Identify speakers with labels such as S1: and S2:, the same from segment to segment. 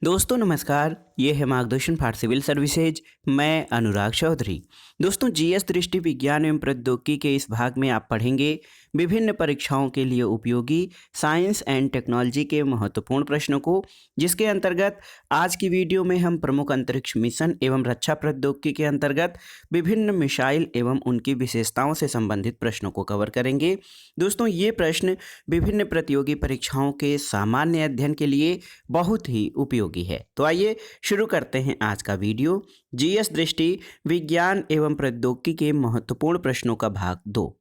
S1: दोस्तों नमस्कार, ये है मार्गदर्शन फॉर सिविल सर्विसेज। मैं अनुराग चौधरी। दोस्तों जीएस दृष्टि विज्ञान एवं प्रौद्योगिकी के इस भाग में आप पढ़ेंगे विभिन्न परीक्षाओं के लिए उपयोगी साइंस एंड टेक्नोलॉजी के महत्वपूर्ण प्रश्नों को, जिसके अंतर्गत आज की वीडियो में हम प्रमुख अंतरिक्ष मिशन एवं रक्षा प्रौद्योगिकी के अंतर्गत विभिन्न मिसाइल एवं उनकी विशेषताओं से संबंधित प्रश्नों को कवर करेंगे। दोस्तों ये प्रश्न विभिन्न प्रतियोगी परीक्षाओं के सामान्य अध्ययन के लिए बहुत ही उपयोगी है। तो आइए शुरू करते हैं आज का वीडियो। जीएस दृष्टि विज्ञान एवं प्रौद्योगिकी के महत्वपूर्ण प्रश्नों का भाग 2।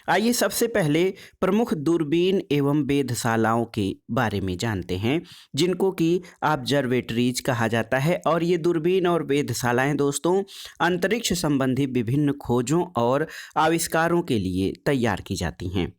S1: आइए सबसे पहले प्रमुख दूरबीन एवं वेधशालाओं के बारे में जानते हैं, जिनको कि ऑब्जर्वेटरीज कहा जाता है। और ये दूरबीन और वेधशालाएं दोस्तों अंतरिक्ष संबंधी विभिन्न खोजों और आविष्कारों के लिए तैयार की जाती हैं।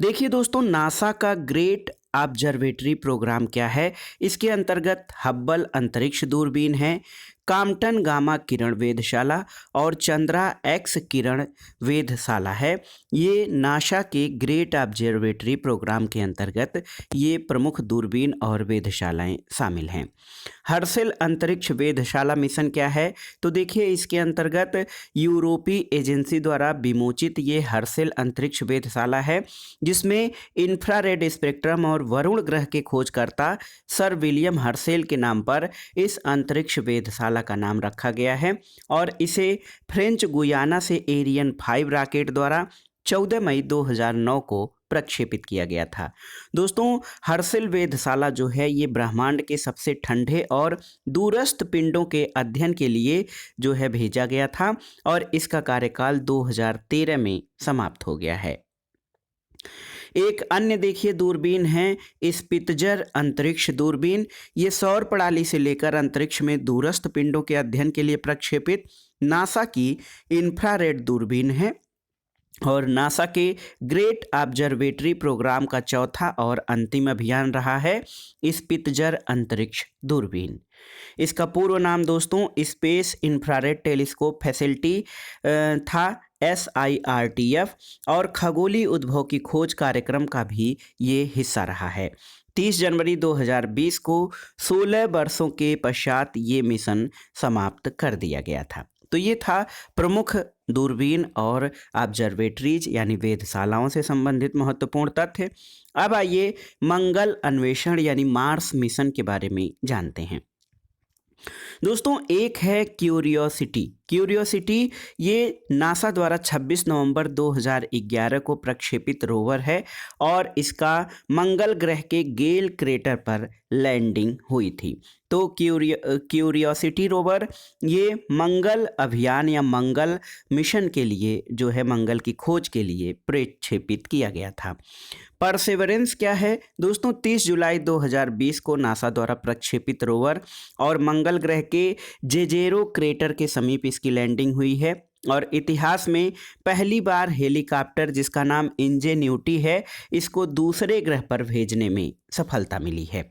S1: देखिए दोस्तों, नासा का ग्रेट ऑब्जर्वेटरी प्रोग्राम क्या है। इसके अंतर्गत हब्बल अंतरिक्ष दूरबीन है, काम्पटन गामा किरण वेधशाला और चंद्रा एक्स किरण वेधशाला है। ये नासा के ग्रेट ऑब्जर्वेटरी प्रोग्राम के अंतर्गत ये प्रमुख दूरबीन और वेधशालाएं शामिल हैं। हर्सेल अंतरिक्ष वेधशाला मिशन क्या है, तो देखिए इसके अंतर्गत यूरोपीय एजेंसी द्वारा विमोचित ये हर्सेल अंतरिक्ष वेधशाला है, जिसमें इंफ्रारेड स्पेक्ट्रम और वरुण ग्रह के खोजकर्ता सर विलियम हर्सेल के नाम पर इस अंतरिक्ष वेधशाला का नाम रखा गया है। और इसे फ्रेंच गुयाना से एरियन 5 रॉकेट द्वारा 14 मई 2009 को प्रक्षेपित किया गया था। दोस्तों हर्सेल वेधशाला जो है ये ब्रह्मांड के सबसे ठंडे और दूरस्थ पिंडों के अध्ययन के लिए जो है भेजा गया था, और इसका कार्यकाल 2013 में समाप्त हो गया है। एक अन्य देखिए दूरबीन है स्पित्जर अंतरिक्ष दूरबीन। ये सौर प्रणाली से लेकर अंतरिक्ष में दूरस्थ पिंडों के अध्ययन के लिए प्रक्षेपित नासा की इंफ्रारेड दूरबीन है और नासा के ग्रेट ऑब्जर्वेटरी प्रोग्राम का चौथा और अंतिम अभियान रहा है स्पित्जर अंतरिक्ष दूरबीन। इसका पूर्व नाम दोस्तों स्पेस इंफ्रारेड टेलीस्कोप फैसिलिटी था, SIRTF, और खगोलीय उद्भव की खोज कार्यक्रम का भी ये हिस्सा रहा है। 30 जनवरी 2020 को 16 वर्षों के पश्चात ये मिशन समाप्त कर दिया गया था। तो ये था प्रमुख दूरबीन और ऑब्जर्वेटरीज यानी वेधशालाओं से संबंधित महत्वपूर्ण तथ्य। अब आइए मंगल अन्वेषण यानी मार्स मिशन के बारे में जानते हैं। दोस्तों एक है क्यूरियोसिटी ये नासा द्वारा 26 नवंबर 2011 को प्रक्षेपित रोवर है और इसका मंगल ग्रह के गेल क्रेटर पर लैंडिंग हुई थी। तो क्यूरियोसिटी रोवर ये मंगल अभियान या मंगल मिशन के लिए जो है मंगल की खोज के लिए प्रक्षेपित किया गया था। परसेवरेंस क्या है दोस्तों, 30 जुलाई 2020 को नासा द्वारा प्रक्षेपित रोवर और मंगल ग्रह के जेजेरो क्रेटर के समीप इसकी लैंडिंग हुई है। और इतिहास में पहली बार हेलीकॉप्टर जिसका नाम इंजेन्यूटी है, इसको दूसरे ग्रह पर भेजने में सफलता मिली है।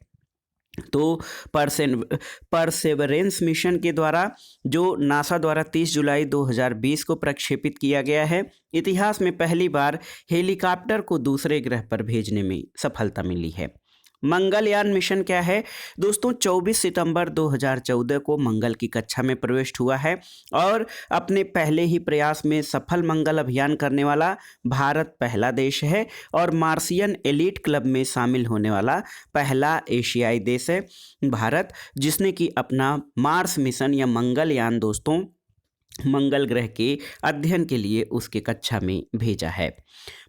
S1: तो परसेवरेंस मिशन के द्वारा जो नासा द्वारा 30 जुलाई 2020 को प्रक्षेपित किया गया है, इतिहास में पहली बार हेलीकॉप्टर को दूसरे ग्रह पर भेजने में सफलता मिली है। मंगलयान मिशन क्या है दोस्तों, 24 सितंबर 2014 को मंगल की कक्षा में प्रविष्ट हुआ है और अपने पहले ही प्रयास में सफल मंगल अभियान करने वाला भारत पहला देश है और मार्सियन एलीट क्लब में शामिल होने वाला पहला एशियाई देश है भारत, जिसने कि अपना मार्स मिशन या मंगलयान दोस्तों मंगल ग्रह के अध्ययन के लिए उसके कक्षा में भेजा है।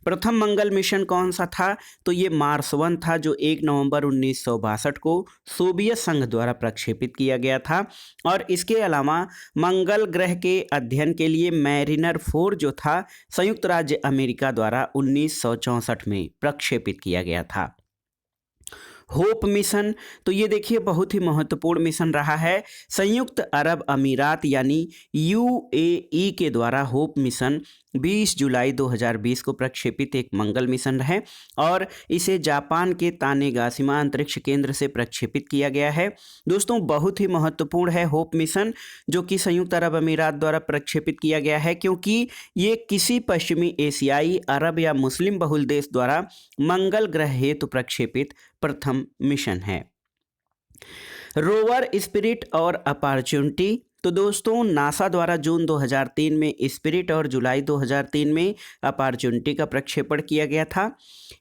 S1: प्रथम मंगल मिशन कौन सा था, तो ये मार्स 1 था जो 1 नवंबर 1962 को सोवियत संघ द्वारा प्रक्षेपित किया गया था। और इसके अलावा मंगल ग्रह के अध्ययन के लिए मैरिनर 4 जो था संयुक्त राज्य अमेरिका द्वारा 1964 में प्रक्षेपित किया गया था। होप मिशन, तो ये देखिए बहुत ही महत्वपूर्ण मिशन रहा है। संयुक्त अरब अमीरात यानी UAE के द्वारा होप मिशन 20 जुलाई 2020 को प्रक्षेपित एक मंगल मिशन है और इसे जापान के तानेगाशिमा अंतरिक्ष केंद्र से प्रक्षेपित किया गया है। दोस्तों बहुत ही महत्वपूर्ण है होप मिशन, जो कि संयुक्त अरब अमीरात द्वारा प्रक्षेपित किया गया है, क्योंकि ये किसी पश्चिमी एशियाई, अरब या मुस्लिम बहुल देश द्वारा मंगल ग्रह हेतु प्रक्षेपित प्रथम मिशन है। रोवर स्पिरिट और अपॉर्चुनिटी। तो दोस्तों नासा द्वारा जून 2003 में स्पिरिट और जुलाई 2003 में अपॉर्चुनिटी का प्रक्षेपण किया गया था।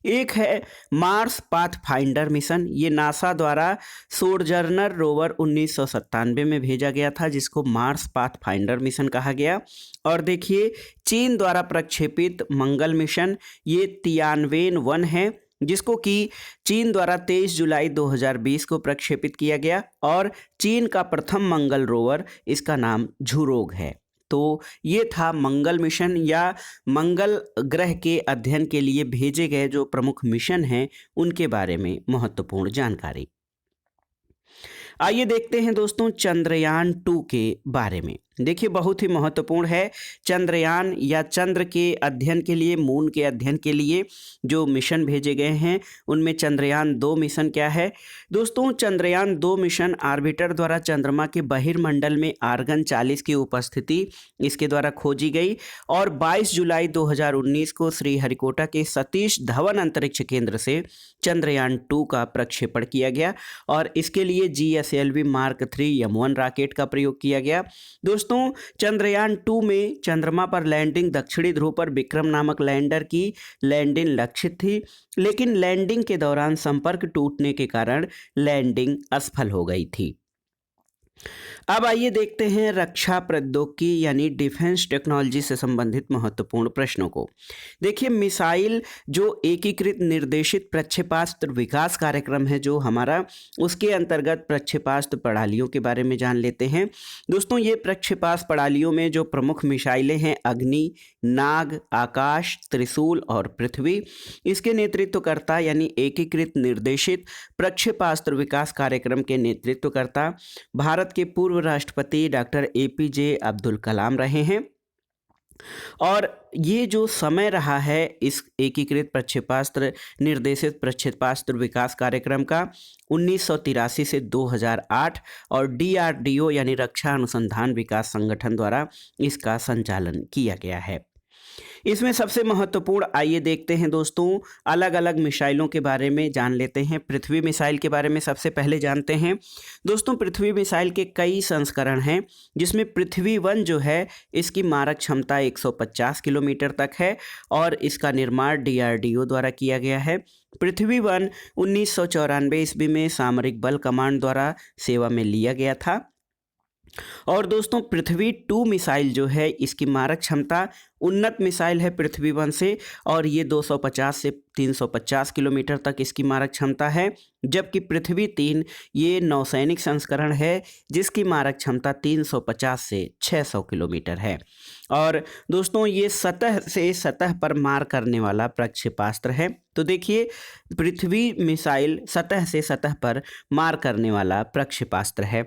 S1: एक है मार्स पाथफाइंडर मिशन, ये नासा द्वारा सोजर्नर रोवर 1997 में भेजा गया था, जिसको मार्स पाथफाइंडर मिशन कहा गया। और देखिए चीन द्वारा प्रक्षेपित मंगल मिशन, ये तियानवेन-1 है, जिसको कि चीन द्वारा 23 जुलाई 2020 को प्रक्षेपित किया गया। और चीन का प्रथम मंगल रोवर, इसका नाम झुरोग है। तो ये था मंगल मिशन या मंगल ग्रह के अध्ययन के लिए भेजे गए जो प्रमुख मिशन हैं उनके बारे में महत्वपूर्ण जानकारी। आइए देखते हैं दोस्तों चंद्रयान 2 के बारे में। देखिए बहुत ही महत्वपूर्ण है चंद्रयान या चंद्र के अध्ययन के लिए, मून के अध्ययन के लिए जो मिशन भेजे गए हैं उनमें चंद्रयान 2 मिशन क्या है दोस्तों। चंद्रयान 2 मिशन ऑर्बिटर द्वारा चंद्रमा के बहिर्मंडल में आर्गन 40 की उपस्थिति इसके द्वारा खोजी गई और 22 जुलाई 2019 को श्रीहरिकोटा के सतीश धवन अंतरिक्ष केंद्र से चंद्रयान 2 का प्रक्षेपण किया गया और इसके लिए GSLV Mark 3 M1 रॉकेट का प्रयोग किया गया। दोस्तों चंद्रयान 2 में चंद्रमा पर लैंडिंग, दक्षिणी ध्रुव पर विक्रम नामक लैंडर की लैंडिंग लक्षित थी, लेकिन लैंडिंग के दौरान संपर्क टूटने के कारण लैंडिंग असफल हो गई थी। अब आइए देखते हैं रक्षा प्रौद्योगिकी यानी डिफेंस टेक्नोलॉजी से संबंधित महत्वपूर्ण प्रश्नों को। देखिए मिसाइल जो एकीकृत निर्देशित प्रक्षेपास्त्र विकास कार्यक्रम है जो हमारा, उसके अंतर्गत प्रक्षेपास्त्र प्रणालियों के बारे में जान लेते हैं। दोस्तों ये प्रक्षेपास्त्र प्रणालियों में जो प्रमुख मिसाइलें हैं अग्नि, नाग, आकाश, त्रिशूल और पृथ्वी, इसके नेतृत्वकर्ता यानी एकीकृत निर्देशित प्रक्षेपास्त्र विकास कार्यक्रम के नेतृत्वकर्ता भारत के पूर्व राष्ट्रपति डॉक्टर APJ अब्दुल कलाम रहे हैं। और ये जो समय रहा है इस एकीकृत प्रक्षेपास्त्र निर्देशित प्रक्षेपास्त्र विकास कार्यक्रम का 1983 से 2008 और DRDO यानी रक्षा अनुसंधान विकास संगठन द्वारा इसका संचालन किया गया है। इसमें सबसे महत्वपूर्ण आइए देखते हैं दोस्तों अलग अलग मिसाइलों के बारे में जान लेते हैं। पृथ्वी मिसाइल के बारे में सबसे पहले जानते हैं। दोस्तों पृथ्वी मिसाइल के कई संस्करण हैं, जिसमें पृथ्वी-1 जो है इसकी मारक क्षमता 150 किलोमीटर तक है और इसका निर्माण DRDO द्वारा किया गया है। पृथ्वी-1 1994 ईस्वी में सामरिक बल कमांड द्वारा सेवा में लिया गया था। और दोस्तों पृथ्वी-2 मिसाइल जो है इसकी मारक क्षमता उन्नत मिसाइल है पृथ्वी-1 से और ये 250 से 350 किलोमीटर तक इसकी मारक क्षमता है, जबकि पृथ्वी-3 ये नौसैनिक संस्करण है जिसकी मारक क्षमता 350 से 600 किलोमीटर है। और दोस्तों ये सतह से सतह पर मार करने वाला प्रक्षेपास्त्र है। तो देखिए पृथ्वी मिसाइल सतह से सतह पर मार करने वाला प्रक्षेपास्त्र है।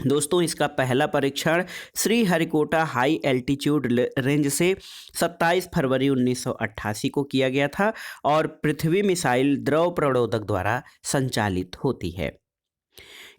S1: दोस्तों इसका पहला परीक्षण श्रीहरिकोटा हाई एल्टीट्यूड रेंज से 27 फरवरी 1988 को किया गया था और पृथ्वी मिसाइल द्रव प्रणोदक द्वारा संचालित होती है।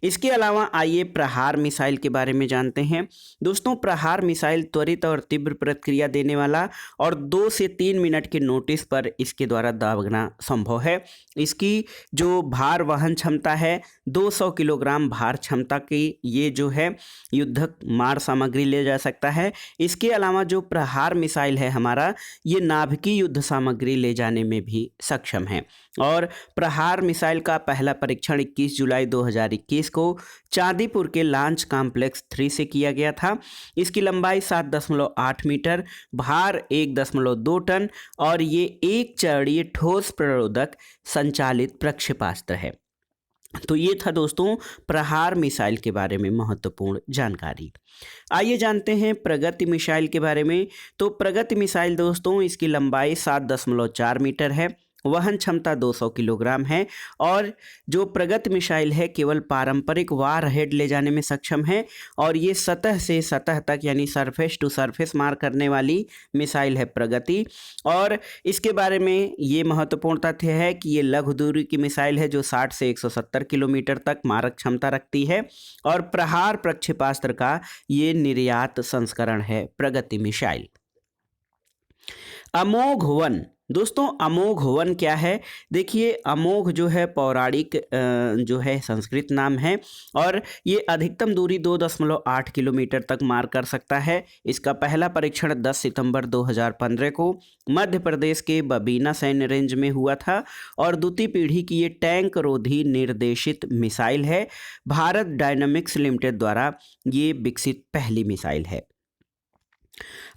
S1: इसके अलावा आइए प्रहार मिसाइल के बारे में जानते हैं। दोस्तों प्रहार मिसाइल त्वरित और तीव्र प्रतिक्रिया देने वाला और 2 से 3 मिनट के नोटिस पर इसके द्वारा दागना संभव है। इसकी जो भार वहन क्षमता है 200 किलोग्राम भार क्षमता की ये जो है युद्धक मार सामग्री ले जा सकता है। इसके अलावा जो प्रहार मिसाइल है हमारा, ये नाभिकीय युद्ध सामग्री ले जाने में भी सक्षम है। और प्रहार मिसाइल का पहला परीक्षण 21 जुलाई 2021 को चांदीपुर के लॉन्च कॉम्प्लेक्स 3 से किया गया था। इसकी लंबाई 7.8 मीटर, भार 1.2 टन और ये एक चरणीय ठोस प्ररोधक संचालित प्रक्षेपास्त्र है। तो ये था दोस्तों प्रहार मिसाइल के बारे में महत्वपूर्ण जानकारी। आइए जानते हैं प्रगति मिसाइल के बारे में। तो प्रगति मिसाइल दोस्तों इसकी लंबाई 7.4 मीटर है, वहन क्षमता 200 किलोग्राम है और जो प्रगति मिसाइल है केवल पारंपरिक वार हेड ले जाने में सक्षम है और ये सतह से सतह तक यानी सरफेस टू सरफेस मार करने वाली मिसाइल है प्रगति। और इसके बारे में ये महत्वपूर्ण तथ्य है कि ये लघु दूरी की मिसाइल है जो 60 से 170 किलोमीटर तक मारक क्षमता रखती है और प्रहार प्रक्षेपास्त्र का ये निर्यात संस्करण है प्रगति मिसाइल। अमोघ 1 दोस्तों अमोघ वन क्या है? देखिए अमोघ जो है पौराणिक जो है संस्कृत नाम है और ये अधिकतम दूरी 2.8 किलोमीटर तक मार कर सकता है। इसका पहला परीक्षण 10 सितंबर 2015 को मध्य प्रदेश के बबीना सैन्य रेंज में हुआ था और द्वितीय पीढ़ी की ये टैंक रोधी निर्देशित मिसाइल है। भारत डायनामिक्स लिमिटेड द्वारा ये विकसित पहली मिसाइल है।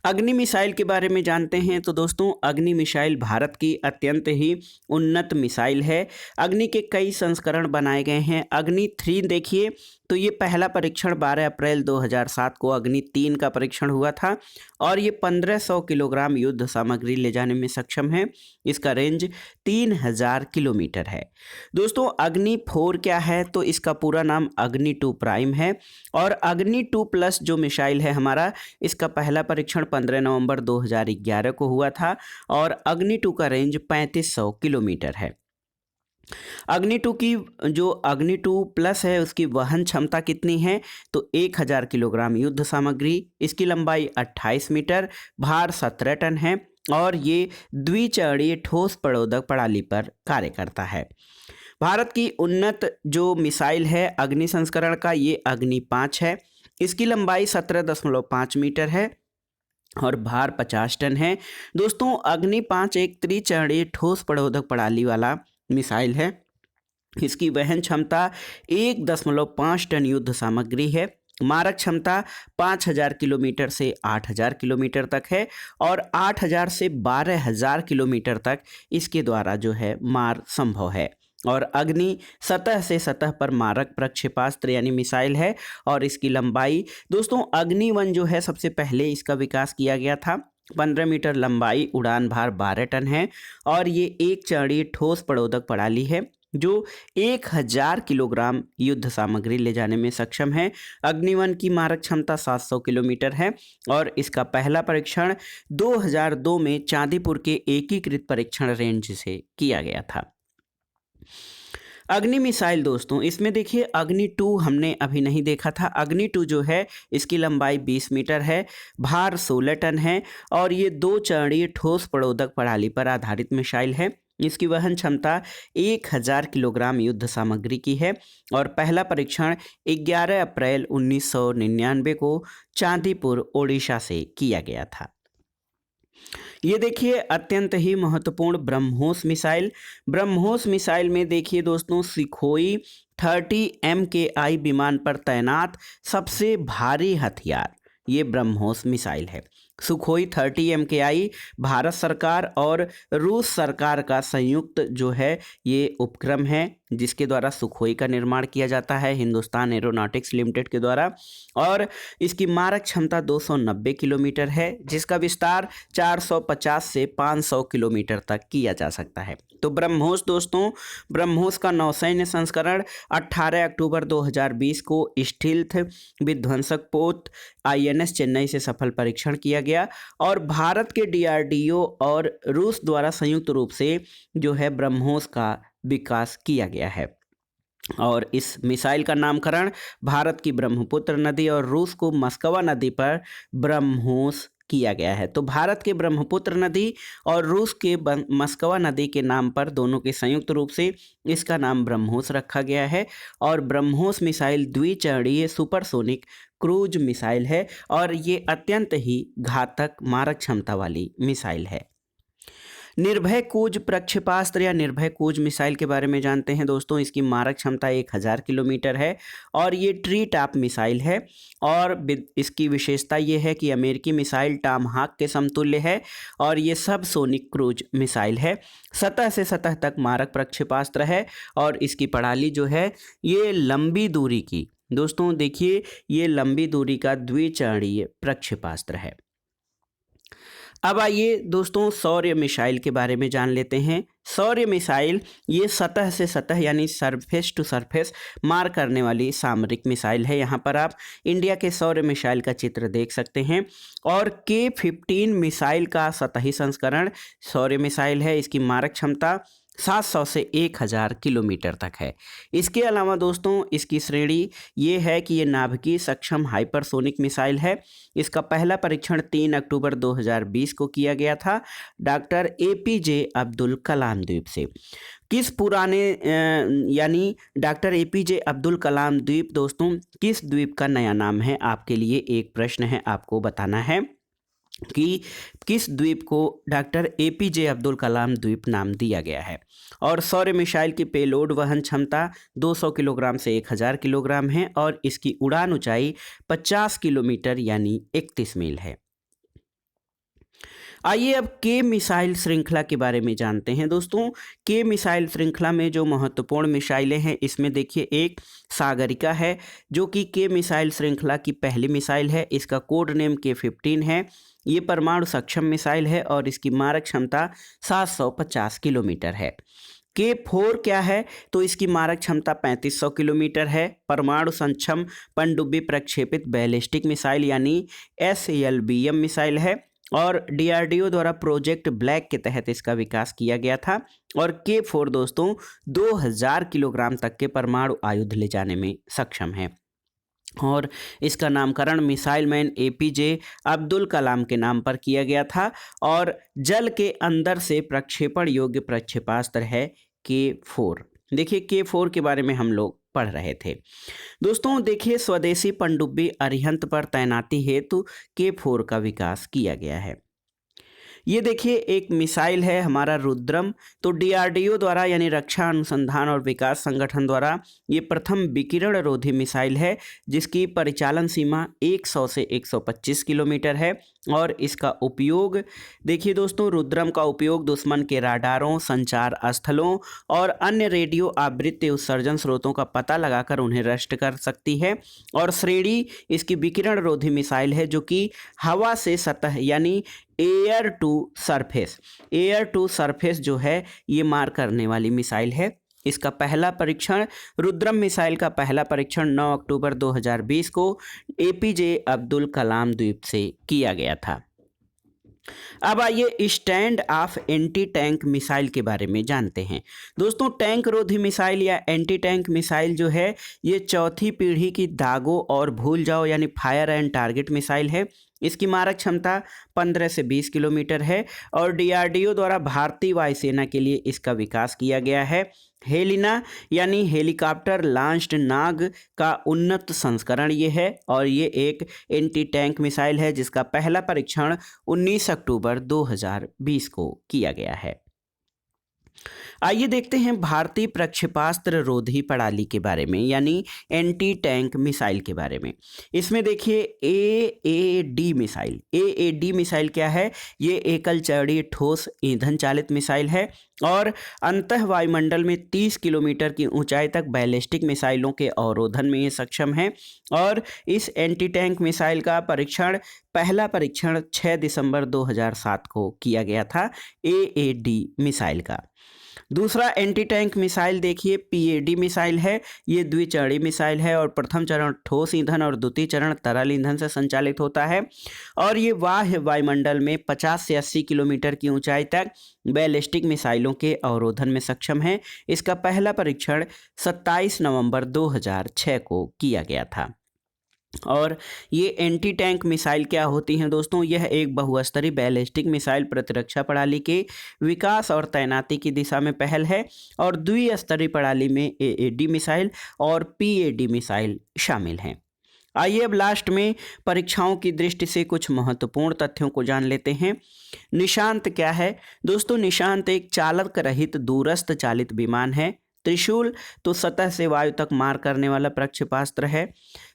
S1: अग्नि मिसाइल के बारे में जानते हैं तो दोस्तों अग्नि मिसाइल भारत की अत्यंत ही उन्नत मिसाइल है। अग्नि के कई संस्करण बनाए गए हैं। अग्नि 3 देखिए तो ये पहला परीक्षण 12 अप्रैल 2007 को अग्नि 3 का परीक्षण हुआ था और ये 1500 किलोग्राम युद्ध सामग्री ले जाने में सक्षम है। इसका रेंज 3000 किलोमीटर है। दोस्तों अग्नि 4 क्या है? तो इसका पूरा नाम अग्नि 2 प्राइम है और अग्नि 2 प्लस जो मिसाइल है हमारा, इसका पहला परीक्षण 15 नवंबर 2011 को हुआ था और अग्नि 2 का रेंज 3500 किलोमीटर है। अग्नि 2 की जो अग्नि 2 प्लस है उसकी वहन क्षमता कितनी है? तो 1000 किलोग्राम युद्ध सामग्री, इसकी लंबाई 28 मीटर, भार 17 टन है और ये द्विचरणीय ठोस प्ररोधक प्रणाली पर कार्य करता है। भारत की उन्नत जो मिसाइल है अग्नि संस्करण का, ये अग्नि 5 है। इसकी लंबाई 17.5 मीटर है और भार 50 टन है। दोस्तों अग्नि 5 एक त्रिचरणीय ठोस प्ररोधक प्रणाली वाला मिसाइल है। इसकी वहन क्षमता 1.5 टन युद्ध सामग्री है। मारक क्षमता 5000 किलोमीटर से 8000 किलोमीटर तक है और 8000 से 12000 किलोमीटर तक इसके द्वारा जो है मार संभव है। और अग्नि सतह से सतह पर मारक प्रक्षेपास्त्र यानी मिसाइल है और इसकी लंबाई, दोस्तों अग्नि 1 जो है सबसे पहले इसका विकास किया गया था। 15 मीटर लंबाई, उड़ान भार 12 टन है और ये एक चरणीय ठोस प्ररोधक प्रणाली है जो 1000 किलोग्राम युद्ध सामग्री ले जाने में सक्षम है। अग्नि 1 की मारक क्षमता 700 किलोमीटर है और इसका पहला परीक्षण 2002 में चांदीपुर के एकीकृत परीक्षण रेंज से किया गया था। अग्नि मिसाइल दोस्तों इसमें देखिए अग्नि 2 हमने अभी नहीं देखा था। अग्नि 2 जो है इसकी लंबाई 20 मीटर है, भार 16 टन है और ये 2 चरणीय ठोस प्ररोधक प्रणाली पर आधारित मिसाइल है। इसकी वहन क्षमता 1000 किलोग्राम युद्ध सामग्री की है और पहला परीक्षण 11 अप्रैल 1999 को चांदीपुर ओडिशा से किया गया था। ये देखिए अत्यंत ही महत्वपूर्ण ब्रह्मोस मिसाइल। ब्रह्मोस मिसाइल में देखिए दोस्तों सुखोई 30 MKI विमान पर तैनात सबसे भारी हथियार ये ब्रह्मोस मिसाइल है। सुखोई 30 MKI भारत सरकार और रूस सरकार का संयुक्त जो है ये उपक्रम है जिसके द्वारा सुखोई का निर्माण किया जाता है हिंदुस्तान एरोनॉटिक्स लिमिटेड के द्वारा और इसकी मारक क्षमता 290 किलोमीटर है जिसका विस्तार 450 से 500 किलोमीटर तक किया जा सकता है। तो ब्रह्मोस दोस्तों, ब्रह्मोस का नौसैन्य संस्करण 18 अक्टूबर 2020 को स्टील्थ विध्वंसक पोत INS चेन्नई से सफल परीक्षण किया गया और भारत के DRDO और रूस द्वारा संयुक्त रूप से जो है ब्रह्मोस का विकास किया गया है और इस मिसाइल का नामकरण भारत की ब्रह्मपुत्र नदी और रूस को मस्कवा नदी पर ब्रह्मोस किया गया है। तो भारत के ब्रह्मपुत्र नदी और रूस के मस्कवा नदी के नाम पर दोनों के संयुक्त रूप से इसका नाम ब्रह्मोस रखा गया है और ब्रह्मोस मिसाइल द्विचरणीय सुपरसोनिक क्रूज मिसाइल है और ये अत्यंत ही घातक मारक क्षमता वाली मिसाइल है। निर्भय क्रूज प्रक्षेपास्त्र या निर्भय क्रूज मिसाइल के बारे में जानते हैं दोस्तों। इसकी मारक क्षमता 1000 किलोमीटर है और ये ट्री टॉप मिसाइल है और इसकी विशेषता ये है कि अमेरिकी मिसाइल टॉमहाक के समतुल्य है और ये सब सोनिक क्रूज मिसाइल है। सतह से सतह तक मारक प्रक्षेपास्त्र है और इसकी प्रणाली जो है ये लंबी दूरी की, दोस्तों देखिए ये लंबी दूरी का द्विचरणीय प्रक्षेपास्त्र है। अब आइए दोस्तों सौर्य मिसाइल के बारे में जान लेते हैं। सौर्य मिसाइल ये सतह से सतह यानी सरफेस टू सरफेस मार करने वाली सामरिक मिसाइल है। यहाँ पर आप इंडिया के सौर्य मिसाइल का चित्र देख सकते हैं और K-15 मिसाइल का सतही संस्करण सौर्य मिसाइल है। इसकी मारक क्षमता 700 से 1000 किलोमीटर तक है। इसके अलावा दोस्तों इसकी श्रेणी ये है कि ये नाभिकीय सक्षम हाइपरसोनिक मिसाइल है। इसका पहला परीक्षण 3 अक्टूबर 2020 को किया गया था डॉक्टर एपीजे अब्दुल कलाम द्वीप से। किस पुराने यानी डॉक्टर एपीजे अब्दुल कलाम द्वीप दोस्तों किस द्वीप का नया नाम है? आपके लिए एक प्रश्न है, आपको बताना है कि किस द्वीप को डॉक्टर एपीजे अब्दुल कलाम द्वीप नाम दिया गया है। और सौर मिसाइल की पेलोड वहन क्षमता 200 किलोग्राम से 1000 किलोग्राम है और इसकी उड़ान ऊंचाई 50 किलोमीटर यानी 31 मील है। आइए अब के मिसाइल श्रृंखला के बारे में जानते हैं दोस्तों। के मिसाइल श्रृंखला में जो महत्वपूर्ण मिसाइलें हैं इसमें देखिए एक सागरिका है जो कि के मिसाइल श्रृंखला की पहली मिसाइल है। इसका कोड नेम K-15 है। ये परमाणु सक्षम मिसाइल है और इसकी मारक क्षमता 750 किलोमीटर है। K-4 क्या है? तो इसकी मारक क्षमता 3500 किलोमीटर है। परमाणु सक्षम पनडुब्बी प्रक्षेपित बैलिस्टिक मिसाइल यानी SLBM मिसाइल है और DRDO द्वारा प्रोजेक्ट ब्लैक के तहत इसका विकास किया गया था। और K-4 दोस्तों 2000 किलोग्राम तक के परमाणु आयुध ले जाने में सक्षम है और इसका नामकरण missile man APJ Abdul Kalam के नाम पर किया गया था। और जल के अंदर से प्रक्षेपण योग्य प्रक्षेपास्त्र है K-4। देखिए K-4 के बारे में हम लोग पढ़ रहे थे दोस्तों। देखिए स्वदेशी पनडुब्बी अरिहंत पर तैनाती हेतु K-4 का विकास किया गया है। ये देखिए एक मिसाइल है हमारा रुद्रम। तो DRDO द्वारा यानी रक्षा अनुसंधान और विकास संगठन द्वारा ये प्रथम विकिरण रोधी मिसाइल है जिसकी परिचालन सीमा 100 से 125 किलोमीटर है। और इसका उपयोग देखिए दोस्तों रुद्रम का उपयोग दुश्मन के राडारों, संचार स्थलों और अन्य रेडियो आवृत्ति उत्सर्जन स्रोतों का पता लगाकर उन्हें नष्ट कर सकती है। और श्रेणी इसकी विकिरण रोधी मिसाइल है जो कि हवा से सतह यानी एयर टू सरफेस जो है ये मार करने वाली मिसाइल है। इसका पहला परीक्षण रुद्रम मिसाइल का पहला परीक्षण 9 अक्टूबर 2020 को एपीजे अब्दुल कलाम द्वीप से किया गया था। अब आइए stand of anti tank missile के बारे में जानते हैं दोस्तों। टैंक रोधी मिसाइल या एंटी टैंक मिसाइल जो है ये चौथी पीढ़ी की दागो और भूल जाओ यानी फायर एंड टारगेट मिसाइल है। इसकी मारक क्षमता 15 से 20 किलोमीटर है और DRDO द्वारा भारतीय वायुसेना के लिए इसका विकास किया गया है। हेलिना यानी हेलीकॉप्टर लॉन्च्ड नाग का उन्नत संस्करण ये है और ये एक एंटी टैंक मिसाइल है जिसका पहला परीक्षण 19 अक्टूबर 2020 को किया गया है। आइए देखते हैं भारतीय प्रक्षेपास्त्र रोधी प्रणाली के बारे में यानी एंटी टैंक मिसाइल के बारे में। इसमें देखिए AAD मिसाइल क्या है? ये एकल चौड़ी ठोस ईंधन चालित मिसाइल है और अंतः वायुमंडल में 30 किलोमीटर की ऊंचाई तक बैलिस्टिक मिसाइलों के अवरोधन में ये सक्षम है। और इस एंटी टैंक मिसाइल का पहला परीक्षण 6 दिसंबर 2007 को किया गया था AAD मिसाइल का। दूसरा एंटी टैंक मिसाइल देखिए PAD मिसाइल है। ये द्विचरणीय मिसाइल है और प्रथम चरण ठोस ईंधन और द्वितीय चरण तरल ईंधन से संचालित होता है और ये वायुमंडल में 50 से 80 किलोमीटर की ऊंचाई तक बैलिस्टिक मिसाइलों के अवरोधन में सक्षम है। इसका पहला परीक्षण 27 नवंबर 2006 को किया गया था। और ये एंटी टैंक मिसाइल क्या होती हैं दोस्तों? यह एक बहुस्तरीय बैलिस्टिक मिसाइल प्रतिरक्षा प्रणाली के विकास और तैनाती की दिशा में पहल है और द्विस्तरीय प्रणाली में AAD मिसाइल और PAD मिसाइल शामिल हैं। आइए अब लास्ट में परीक्षाओं की दृष्टि से कुछ महत्वपूर्ण तथ्यों को जान लेते हैं। निशांत क्या है दोस्तों? निशांत एक चालक रहित दूरस्थ चालित विमान है। त्रिशूल तो सतह से वायु तक मार करने वाला प्रक्षेपास्त्र है।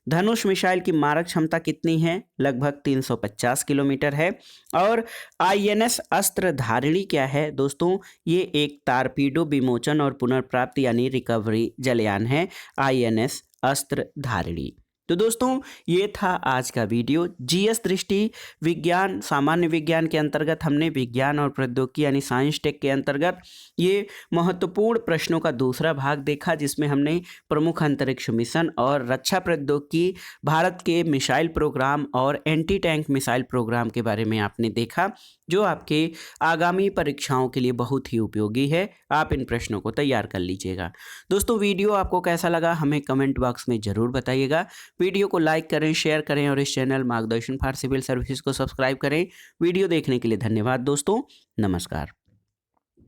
S1: धनुष मिसाइल की मारक क्षमता कितनी है? लगभग 350 किलोमीटर है। और INS अस्त्र धारिणी क्या है दोस्तों? ये एक टारपीडो विमोचन और पुनर्प्राप्ति यानी रिकवरी जलयान है INS अस्त्र धारिणी। तो दोस्तों ये था आज का वीडियो। GS दृष्टि विज्ञान सामान्य विज्ञान के अंतर्गत हमने विज्ञान और प्रौद्योगिकी यानी साइंस टेक के अंतर्गत ये महत्वपूर्ण प्रश्नों का दूसरा भाग देखा जिसमें हमने प्रमुख अंतरिक्ष मिशन और रक्षा प्रौद्योगिकी, भारत के मिसाइल प्रोग्राम और एंटी टैंक मिसाइल प्रोग्राम के बारे में आपने देखा। जो आपके आगामी परीक्षाओं के लिए बहुत ही उपयोगी है। आप इन प्रश्नों को तैयार कर लीजिएगा। दोस्तों, वीडियो आपको कैसा लगा हमें कमेंट बॉक्स में ज़रूर बताइएगा। वीडियो को लाइक करें, शेयर करें और इस चैनल मार्गदर्शन फॉर सिविल सर्विसेज को सब्सक्राइब करें। वीडियो देखने के लिए धन्यवाद दोस्तों। नमस्कार।